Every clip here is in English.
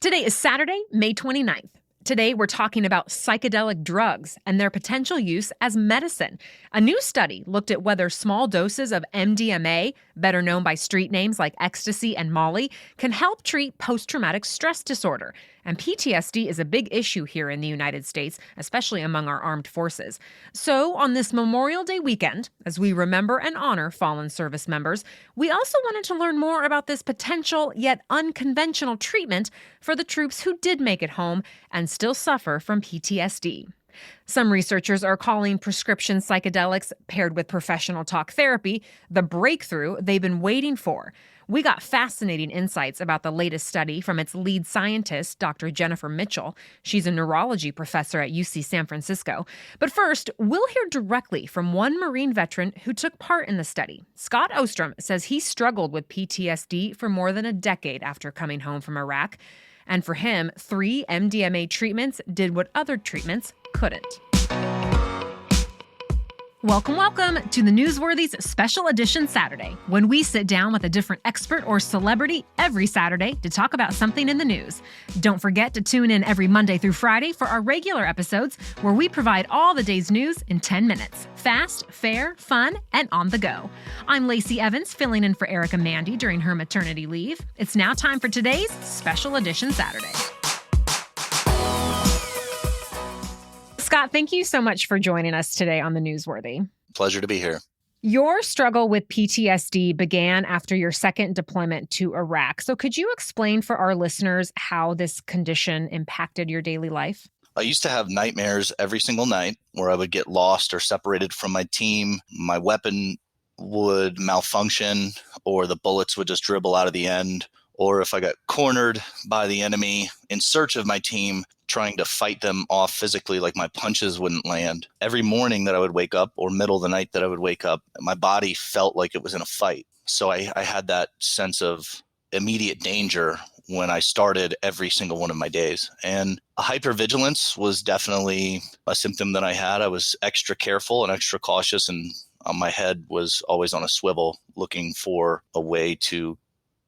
Today is Saturday, May 29th. Today, we're talking about psychedelic drugs and their potential use as medicine. A new study looked at whether small doses of MDMA, better known by street names like ecstasy and Molly, can help treat post-traumatic stress disorder. And PTSD is a big issue here in the United States, especially among our armed forces. So, on this Memorial Day weekend, as we remember and honor fallen service members, we also wanted to learn more about this potential yet unconventional treatment for the troops who did make it home and still suffer from PTSD. Some researchers are calling prescription psychedelics paired with professional talk therapy the breakthrough they've been waiting for. We got fascinating insights about the latest study from its lead scientist, Dr. Jennifer Mitchell. She's a neurology professor at UC San Francisco. But first, we'll hear directly from one Marine veteran who took part in the study. Scott Ostrom says he struggled with PTSD for more than a decade after coming home from Iraq. And for him, 3 MDMA treatments did what other treatments couldn't. Welcome to the Newsworthy's Special Edition Saturday, when we sit down with a different expert or celebrity every Saturday to talk about something in the news. Don't forget to tune in every Monday through Friday for our regular episodes, where we provide all the day's news in 10 minutes. Fast, fair, fun, and on the go. I'm Lacey Evans, filling in for Erica Mandy during her maternity leave. It's now time for today's Special Edition Saturday. Scott, thank you so much for joining us today on the Newsworthy. Pleasure to be here. Your struggle with PTSD began after your second deployment to Iraq. So could you explain for our listeners how this condition impacted your daily life? I used to have nightmares every single night where I would get lost or separated from my team. My weapon would malfunction, or the bullets would just dribble out of the end. Or if I got cornered by the enemy in search of my team, trying to fight them off physically, like my punches wouldn't land. Every morning that I would wake up, or middle of the night that I would wake up, my body felt like it was in a fight. So I had that sense of immediate danger when I started every single one of my days. And hypervigilance was definitely a symptom that I had. I was extra careful and extra cautious, and my head was always on a swivel, looking for a way to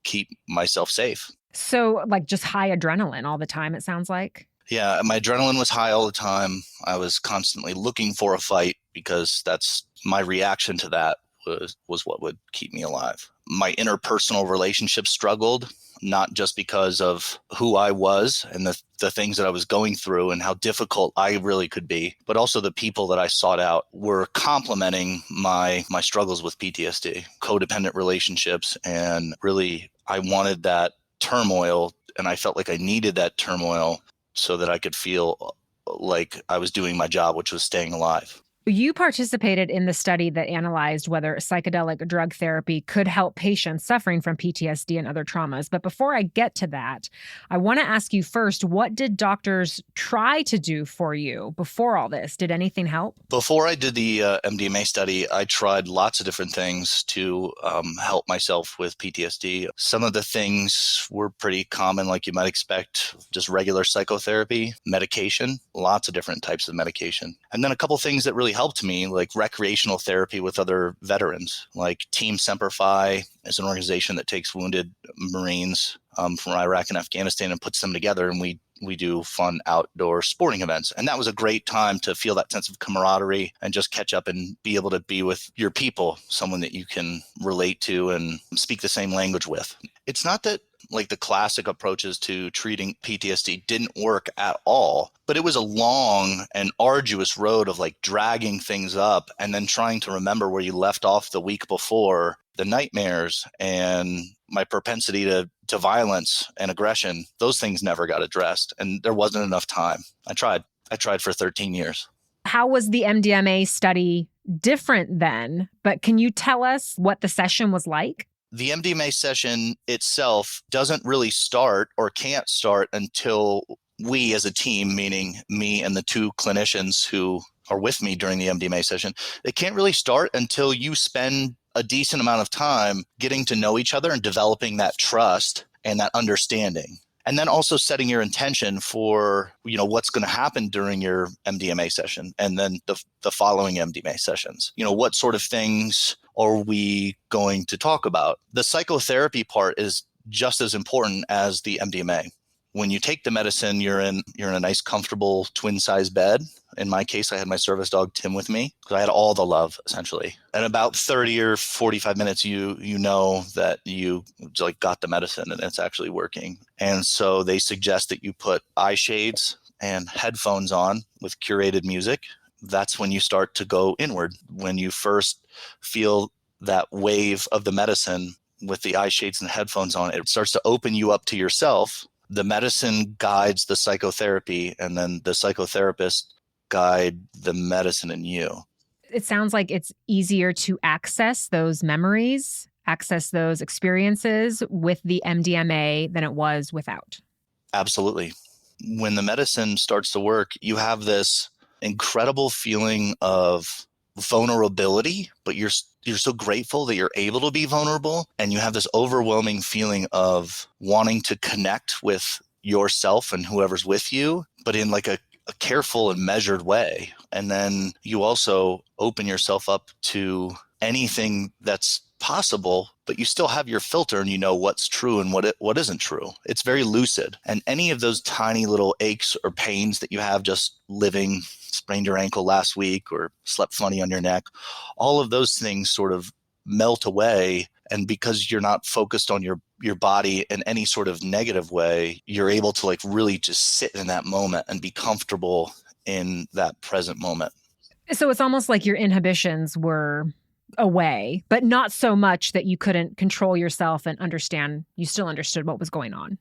keep myself safe. So like just high adrenaline all the time, it sounds like? Yeah, my adrenaline was high all the time. I was constantly looking for a fight because that's my reaction to that was what would keep me alive. My interpersonal relationships struggled, not just because of who I was and the things that I was going through and how difficult I really could be, but also the people that I sought out were complementing my struggles with PTSD, codependent relationships. And really, I wanted that turmoil, and I felt like I needed that turmoil so that I could feel like I was doing my job, which was staying alive. You participated in the study that analyzed whether psychedelic drug therapy could help patients suffering from PTSD and other traumas. But before I get to that, I want to ask you first, what did doctors try to do for you before all this? Did anything help? Before I did the MDMA study, I tried lots of different things to help myself with PTSD. Some of the things were pretty common, like you might expect, just regular psychotherapy, medication, lots of different types of medication. And then a couple things that really helped me, like recreational therapy with other veterans, like Team Semper Fi is an organization that takes wounded Marines from Iraq and Afghanistan and puts them together, and we do fun outdoor sporting events. And that was a great time to feel that sense of camaraderie and just catch up and be able to be with your people, someone that you can relate to and speak the same language with. It's not that like the classic approaches to treating PTSD didn't work at all, but it was a long and arduous road of like dragging things up and then trying to remember where you left off the week before. The nightmares and my propensity to violence and aggression, those things never got addressed, and there wasn't enough time. I tried for 13 years. How was the MDMA study different then? But can you tell us what the session was like? The MDMA session itself doesn't really start or can't start until we as a team, meaning me and the 2 clinicians who are with me during the MDMA session, they can't really start until you spend a decent amount of time getting to know each other and developing that trust and that understanding. And then also setting your intention for, what's going to happen during your MDMA session and then the following MDMA sessions. What sort of things are we going to talk about? The psychotherapy part is just as important as the MDMA. When you take the medicine, you're in a nice, comfortable twin-size bed. In my case, I had my service dog Tim with me because I had all the love, essentially. And about 30 or 45 minutes, you know that you like got the medicine and it's actually working. And so they suggest that you put eye shades and headphones on with curated music. That's when you start to go inward. When you first feel that wave of the medicine with the eye shades and headphones on, it starts to open you up to yourself. The medicine guides the psychotherapy, and then the psychotherapist guide the medicine in you. It sounds like it's easier to access those memories, access those experiences with the MDMA than it was without. Absolutely. When the medicine starts to work, you have this incredible feeling of vulnerability, but you're so grateful that you're able to be vulnerable. And you have this overwhelming feeling of wanting to connect with yourself and whoever's with you, but in like a careful and measured way. And then you also open yourself up to anything that's possible, but you still have your filter and you know what's true and what isn't true. It's very lucid. And any of those tiny little aches or pains that you have just living, sprained your ankle last week or slept funny on your neck, all of those things sort of melt away. And because you're not focused on your body in any sort of negative way, you're able to like really just sit in that moment and be comfortable in that present moment. So it's almost like your inhibitions were away, but not so much that you couldn't control yourself and you still understood what was going on.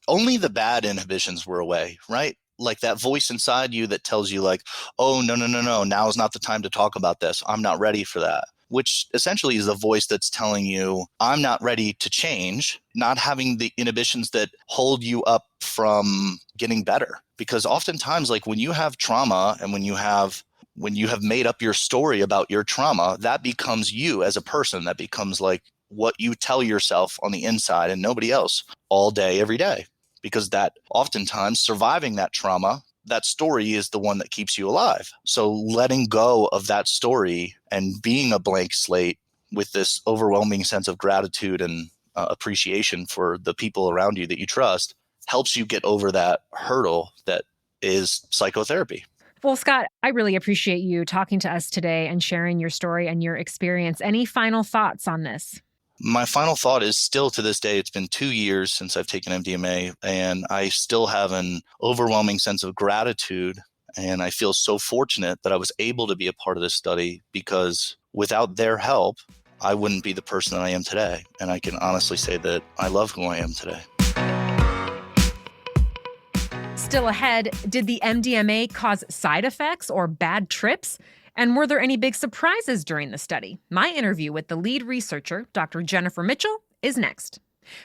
Only the bad inhibitions were away, right? Like that voice inside you that tells you like, oh, no, now is not the time to talk about this. I'm not ready for that. Which essentially is the voice that's telling you, I'm not ready to change, not having the inhibitions that hold you up from getting better. Because oftentimes, like when you have trauma and when you have made up your story about your trauma, that becomes you as a person. That becomes like what you tell yourself on the inside and nobody else all day, every day. Because that oftentimes surviving that trauma, that story is the one that keeps you alive. So letting go of that story and being a blank slate with this overwhelming sense of gratitude and appreciation for the people around you that you trust helps you get over that hurdle that is psychotherapy. Well, Scott, I really appreciate you talking to us today and sharing your story and your experience. Any final thoughts on this? My final thought is still to this day, it's been 2 years since I've taken MDMA, and I still have an overwhelming sense of gratitude. And I feel so fortunate that I was able to be a part of this study, because without their help, I wouldn't be the person that I am today. And I can honestly say that I love who I am today. Still ahead, did the MDMA cause side effects or bad trips? And were there any big surprises during the study? My interview with the lead researcher, Dr. Jennifer Mitchell, is next.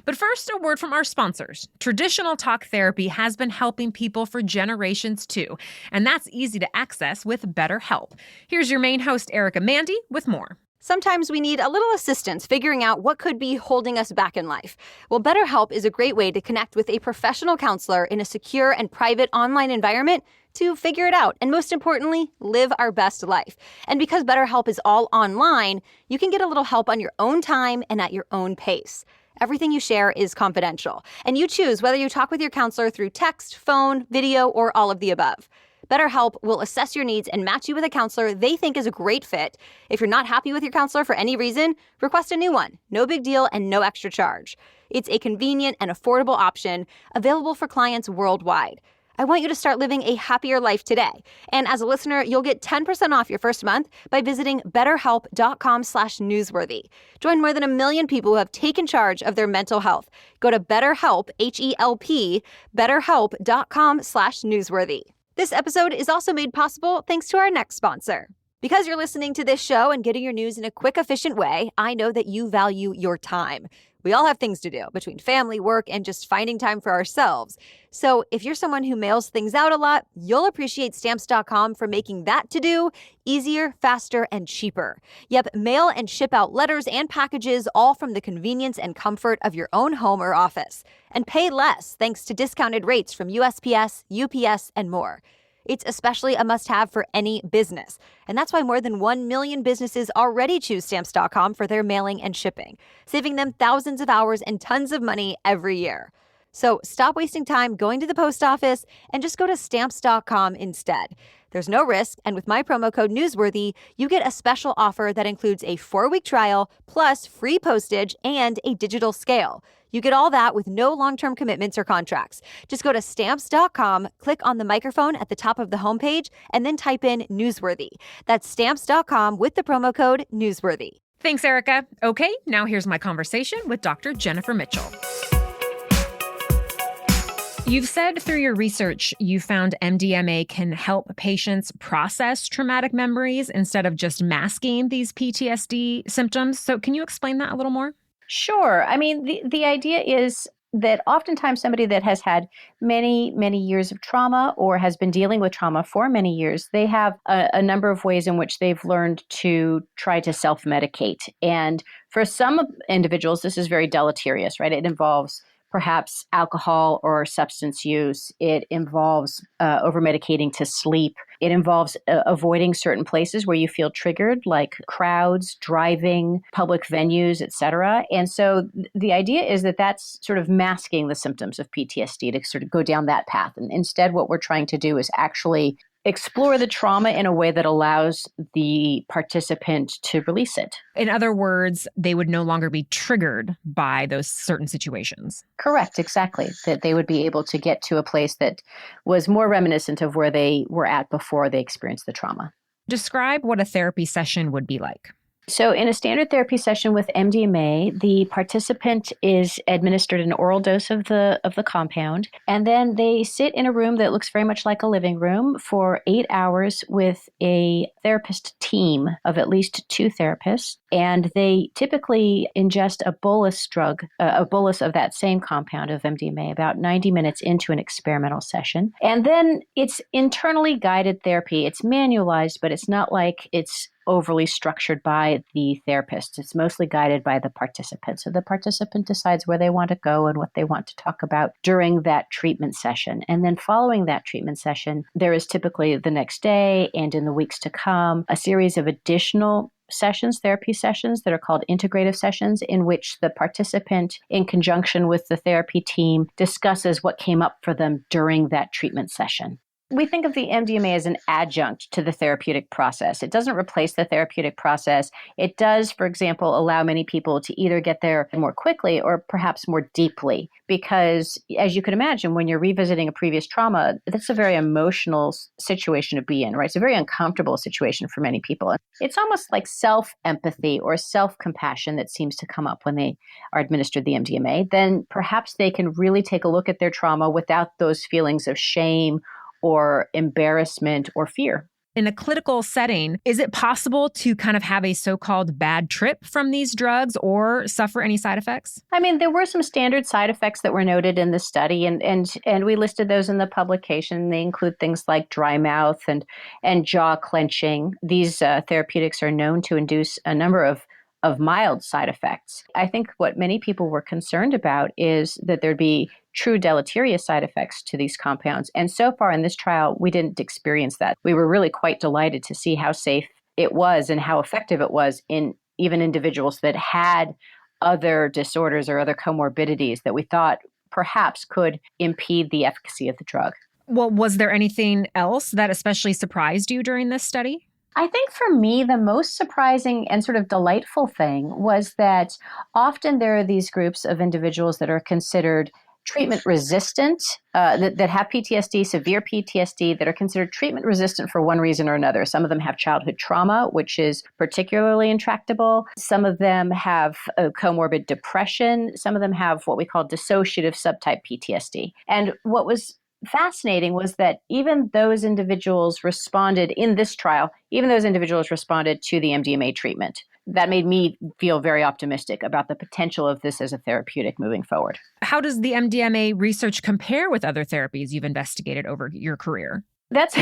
But first, a word from our sponsors. Traditional talk therapy has been helping people for generations too, and that's easy to access with BetterHelp. Here's your main host, Erica Mandy, with more. Sometimes we need a little assistance figuring out what could be holding us back in life. Well, BetterHelp is a great way to connect with a professional counselor in a secure and private online environment to figure it out and, most importantly, live our best life. And because BetterHelp is all online, you can get a little help on your own time and at your own pace. Everything you share is confidential, and you choose whether you talk with your counselor through text, phone, video, or all of the above. BetterHelp will assess your needs and match you with a counselor they think is a great fit. If you're not happy with your counselor for any reason, request a new one. No big deal and no extra charge. It's a convenient and affordable option available for clients worldwide. I want you to start living a happier life today. And as a listener, you'll get 10% off your first month by visiting betterhelp.com/newsworthy. Join more than 1 million people who have taken charge of their mental health. Go to BetterHelp, H-E-L-P, betterhelp.com/newsworthy. This episode is also made possible thanks to our next sponsor. Because you're listening to this show and getting your news in a quick, efficient way, I know that you value your time. We all have things to do between family, work, and just finding time for ourselves. So if you're someone who mails things out a lot, you'll appreciate Stamps.com for making that to-do easier, faster, and cheaper. Yep, mail and ship out letters and packages all from the convenience and comfort of your own home or office. And pay less thanks to discounted rates from USPS, UPS, and more. It's especially a must-have for any business. And that's why more than 1 million businesses already choose Stamps.com for their mailing and shipping, saving them thousands of hours and tons of money every year. So stop wasting time going to the post office and just go to Stamps.com instead. There's no risk, and with my promo code Newsworthy, you get a special offer that includes a 4-week trial, plus free postage and a digital scale. You get all that with no long-term commitments or contracts. Just go to Stamps.com, click on the microphone at the top of the homepage, and then type in Newsworthy. That's Stamps.com with the promo code Newsworthy. Thanks, Erica. Okay, now here's my conversation with Dr. Jennifer Mitchell. You've said through your research you found MDMA can help patients process traumatic memories instead of just masking these PTSD symptoms. So can you explain that a little more? Sure. I mean, the idea is that oftentimes somebody that has had many, many years of trauma or has been dealing with trauma for many years, they have a number of ways in which they've learned to try to self-medicate. And for some individuals, this is very deleterious, right? It involves perhaps alcohol or substance use. It involves over-medicating to sleep. It involves avoiding certain places where you feel triggered, like crowds, driving, public venues, etc. And so the idea is that that's sort of masking the symptoms of PTSD to sort of go down that path. And instead, what we're trying to do is actually explore the trauma in a way that allows the participant to release it. In other words, they would no longer be triggered by those certain situations. Correct, exactly. That they would be able to get to a place that was more reminiscent of where they were at before they experienced the trauma. Describe what a therapy session would be like. So in a standard therapy session with MDMA, the participant is administered an oral dose of the compound, and then they sit in a room that looks very much like a living room for 8 hours with a therapist team of at least 2 therapists, and they typically ingest a bolus of that same compound of MDMA about 90 minutes into an experimental session. And then it's internally guided therapy. It's manualized, but it's not like it's overly structured by the therapist. It's mostly guided by the participant. So the participant decides where they want to go and what they want to talk about during that treatment session. And then following that treatment session, there is typically the next day and in the weeks to come, a series of additional sessions, therapy sessions that are called integrative sessions, in which the participant, in conjunction with the therapy team, discusses what came up for them during that treatment session. We think of the MDMA as an adjunct to the therapeutic process. It doesn't replace the therapeutic process. It does, for example, allow many people to either get there more quickly or perhaps more deeply. Because as you can imagine, when you're revisiting a previous trauma, that's a very emotional situation to be in, right? It's a very uncomfortable situation for many people. It's almost like self-empathy or self-compassion that seems to come up when they are administered the MDMA. Then perhaps they can really take a look at their trauma without those feelings of shame or embarrassment or fear. In a clinical setting, is it possible to kind of have a so-called bad trip from these drugs or suffer any side effects? I mean, there were some standard side effects that were noted in the study, and we listed those in the publication. They include things like dry mouth and jaw clenching. These therapeutics are known to induce a number of mild side effects. I think what many people were concerned about is that there'd be true deleterious side effects to these compounds. And so far in this trial, we didn't experience that. We were really quite delighted to see how safe it was and how effective it was in even individuals that had other disorders or other comorbidities that we thought perhaps could impede the efficacy of the drug. Well, was there anything else that especially surprised you during this study? I think for me, the most surprising and sort of delightful thing was that often there are these groups of individuals that are considered treatment resistant, that have PTSD, severe PTSD, that are considered treatment resistant for one reason or another. Some of them have childhood trauma, which is particularly intractable. Some of them have comorbid depression. Some of them have what we call dissociative subtype PTSD. And what was fascinating was that even those individuals responded in this trial, even those individuals responded to the MDMA treatment. That made me feel very optimistic about the potential of this as a therapeutic moving forward. How does the MDMA research compare with other therapies you've investigated over your career? That's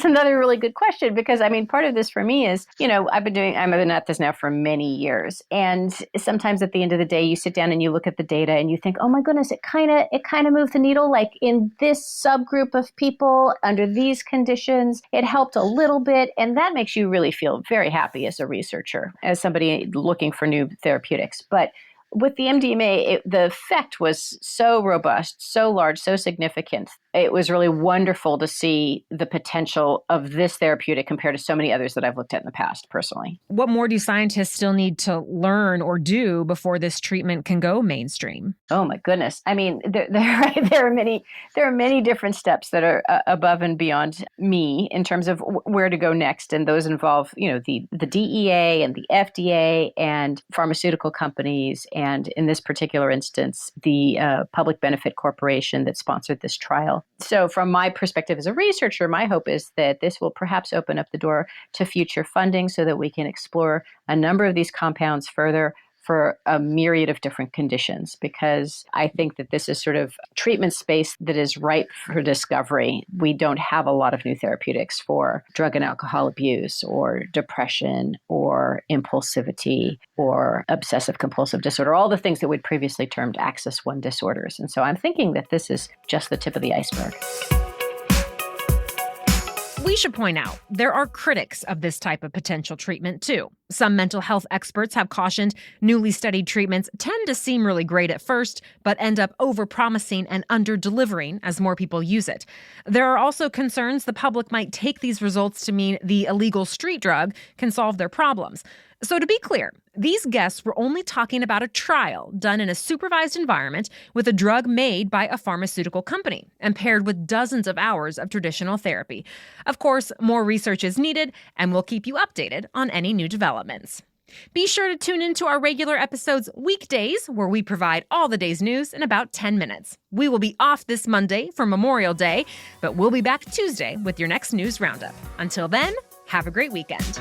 another really good question, because I mean, part of this for me is, I've been at this now for many years. And sometimes at the end of the day, you sit down and you look at the data and you think, oh my goodness, it kind of moved the needle. Like in this subgroup of people under these conditions, it helped a little bit. And that makes you really feel very happy as a researcher, as somebody looking for new therapeutics. But with the MDMA, the effect was so robust, so large, so significant. It was really wonderful to see the potential of this therapeutic compared to so many others that I've looked at in the past, personally. What more do scientists still need to learn or do before this treatment can go mainstream? Oh my goodness! I mean, there are many different steps that are above and beyond me in terms of where to go next, and those involve, the DEA and the FDA and pharmaceutical companies, and in this particular instance, the public benefit corporation that sponsored this trial. So from my perspective as a researcher, my hope is that this will perhaps open up the door to future funding so that we can explore a number of these compounds further for a myriad of different conditions, because I think that this is sort of treatment space that is ripe for discovery. We don't have a lot of new therapeutics for drug and alcohol abuse or depression or impulsivity or obsessive compulsive disorder, all the things that we'd previously termed Axis 1 disorders. And so I'm thinking that this is just the tip of the iceberg. We should point out, there are critics of this type of potential treatment, too. Some mental health experts have cautioned newly studied treatments tend to seem really great at first, but end up over-promising and under-delivering as more people use it. There are also concerns the public might take these results to mean the illegal street drug can solve their problems. So to be clear, these guests were only talking about a trial done in a supervised environment with a drug made by a pharmaceutical company and paired with dozens of hours of traditional therapy. Of course, more research is needed, and we'll keep you updated on any new developments. Be sure to tune into our regular episodes weekdays, where we provide all the day's news in about 10 minutes. We will be off this Monday for Memorial Day, but we'll be back Tuesday with your next news roundup. Until then, have a great weekend.